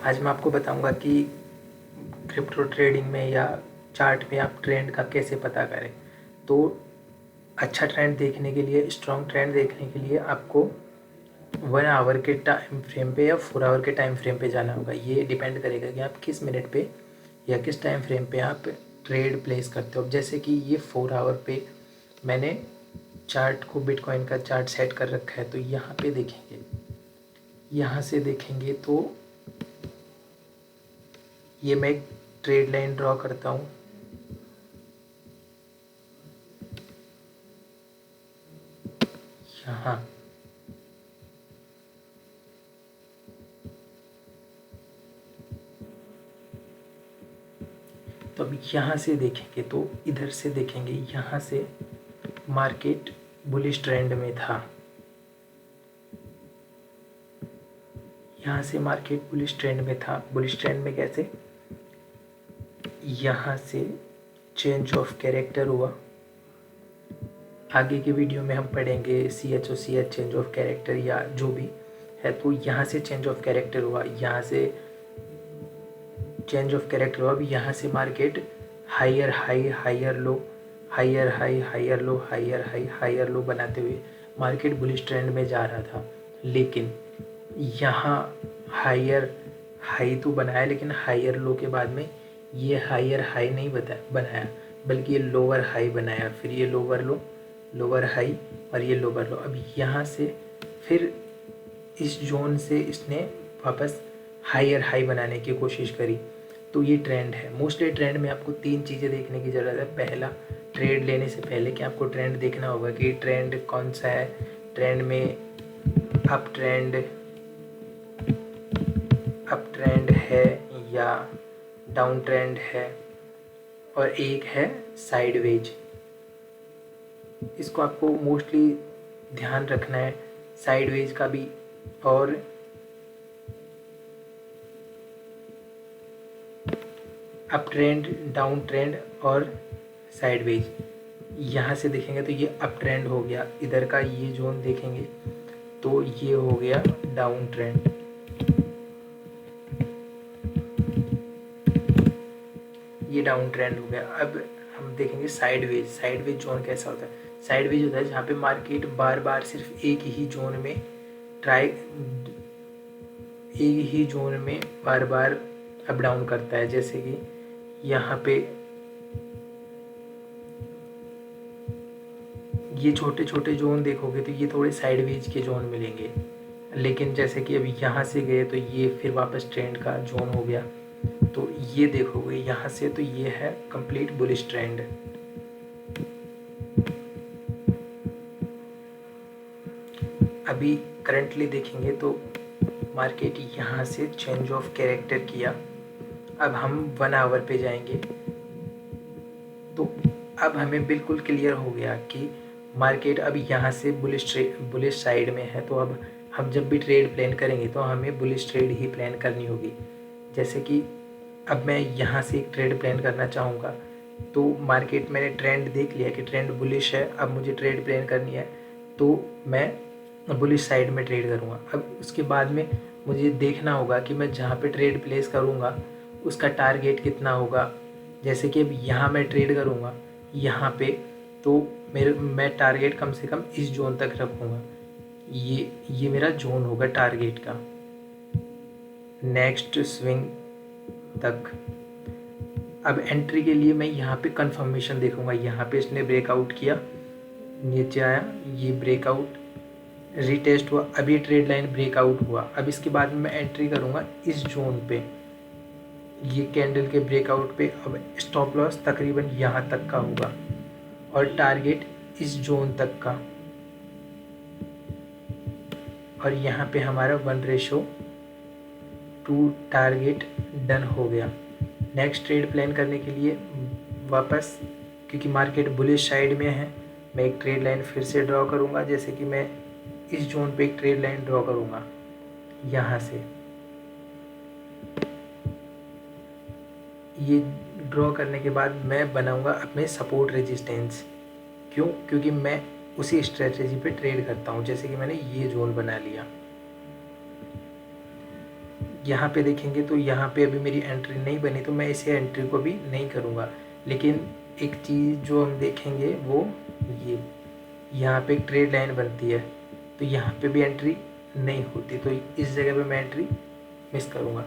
आज मैं आपको बताऊंगा कि क्रिप्टो ट्रेडिंग में या चार्ट में आप ट्रेंड का कैसे पता करें। तो अच्छा ट्रेंड देखने के लिए, स्ट्रॉन्ग ट्रेंड देखने के लिए आपको 1 आवर के टाइम फ्रेम पे या 4 आवर के टाइम फ्रेम पे जाना होगा। ये डिपेंड करेगा कि आप किस मिनट पे या किस टाइम फ्रेम पे आप ट्रेड प्लेस करते हो। अब जैसे कि ये 4 आवर पे मैंने चार्ट को, बिटकॉइन का चार्ट सेट कर रखा है। तो यहाँ पे देखेंगे, यहाँ से देखेंगे तो ये मैं एक ट्रेड लाइन ड्रॉ करता हूँ। यहाँ तो अब यहाँ से देखेंगे तो इधर से देखेंगे, यहाँ से मार्केट बुलिश ट्रेंड में था। यहाँ से मार्केट बुलिश ट्रेंड में था। बुलिश ट्रेंड में कैसे? यहाँ से चेंज ऑफ कैरेक्टर हुआ। आगे की वीडियो में हम पढ़ेंगे CHO चेंज ऑफ कैरेक्टर या जो भी है। तो यहाँ से चेंज ऑफ कैरेक्टर हुआ, यहाँ से चेंज ऑफ कैरेक्टर हुआ। अब यहाँ से market higher high, higher low, higher high, higher low, higher high, higher low बनाते हुए मार्केट बुलिश ट्रेंड में जा रहा था। लेकिन यहाँ हायर हाई तो बनाया, लेकिन हायर लो के बाद में ये हायर हाई नहीं बनाया, बल्कि ये लोअर हाई बनाया। फिर ये लोअर लो, लोअर हाई और ये लोअर लो। अब यहाँ से फिर इस जोन से इसने वापस हायर हाई बनाने की कोशिश करी। तो ये ट्रेंड है। मोस्टली ट्रेंड में आपको 3 चीज़ें देखने की ज़रूरत है। पहला, ट्रेड लेने से पहले कि आपको ट्रेंड देखना होगा कि ट्रेंड कौन सा है। ट्रेंड में अप ट्रेंड है या डाउन ट्रेंड है, और एक है साइडवेज। इसको आपको मोस्टली ध्यान रखना है, साइडवेज का भी। और अप ट्रेंड, डाउन ट्रेंड और साइडवेज। यहाँ से देखेंगे तो ये अप ट्रेंड हो गया। इधर का ये जोन देखेंगे तो ये हो गया डाउन ट्रेंड। ये डाउन ट्रेंड हो गया। अब हम देखेंगे साइडवेज। साइडवेज जोन कैसा होता है? साइडवेज होता है जहाँ पे मार्केट बार बार सिर्फ एक ही जोन में बार बार अप डाउन करता है। जैसे कि यहाँ पे ये छोटे छोटे जोन देखोगे तो ये थोड़े साइडवेज के जोन मिलेंगे। लेकिन जैसे कि अभी यहाँ से गए तो ये फिर वापस ट्रेंड का जोन हो गया। तो ये देखोगे यहाँ से तो ये है कंप्लीट बुलिश ट्रेंड। अभी करंटली देखेंगे तो मार्केट यहाँ से चेंज ऑफ कैरेक्टर किया। अब हम 1 आवर पे जाएंगे तो अब हमें बिल्कुल क्लियर हो गया कि मार्केट अब यहाँ से बुलिश साइड में है। तो अब हम जब भी ट्रेड प्लान करेंगे तो हमें बुलिश ट्रेड ही प्लान करनी होगी। जैसे कि अब मैं यहाँ से एक ट्रेड प्लान करना चाहूँगा तो मार्केट, मैंने ट्रेंड देख लिया कि ट्रेंड बुलिश है। अब मुझे ट्रेड प्लान करनी है तो मैं बुलिश साइड में ट्रेड करूँगा। अब उसके बाद में मुझे देखना होगा कि मैं जहाँ पे ट्रेड प्लेस करूँगा उसका टारगेट कितना होगा। जैसे कि अब यहाँ मैं ट्रेड करूँगा यहाँ पे, तो मैं टारगेट कम से कम इस जोन तक रखूँगा। ये मेरा जोन होगा टारगेट का, नेक्स्ट स्विंग तक। अब एंट्री के लिए मैं यहाँ पे कंफर्मेशन देखूँगा। यहाँ पे इसने ब्रेकआउट किया, नीचे आया, ये ब्रेकआउट, रीटेस्ट हुआ। अब ये ट्रेड लाइन ब्रेकआउट हुआ। अब इसके बाद में मैं एंट्री करूँगा इस जोन पे, ये कैंडल के ब्रेकआउट पे। अब स्टॉप लॉस तकरीबन यहाँ तक का होगा और टारगेट इस जोन तक का। और यहाँ पे हमारा 1:2 टारगेट डन हो गया। नेक्स्ट ट्रेड प्लान करने के लिए वापस, क्योंकि मार्केट बुलिश साइड में है, मैं एक ट्रेड लाइन फिर से ड्रॉ करूँगा। जैसे कि मैं इस जोन पे एक ट्रेड लाइन ड्रॉ करूँगा यहाँ से। ये ड्रॉ करने के बाद मैं बनाऊँगा अपने सपोर्ट रेजिस्टेंस। क्यों? क्योंकि मैं उसी स्ट्रेटजी पे ट्रेड करता हूँ। जैसे कि मैंने ये जोन बना लिया, यहाँ पे देखेंगे तो यहाँ पे अभी मेरी एंट्री नहीं बनी, तो मैं इसे एंट्री को भी नहीं करूँगा। लेकिन एक चीज़ जो हम देखेंगे वो ये, यहाँ पे एक ट्रेड लाइन बनती है, तो यहाँ पे भी एंट्री नहीं होती, तो इस जगह पे मैं एंट्री मिस करूँगा।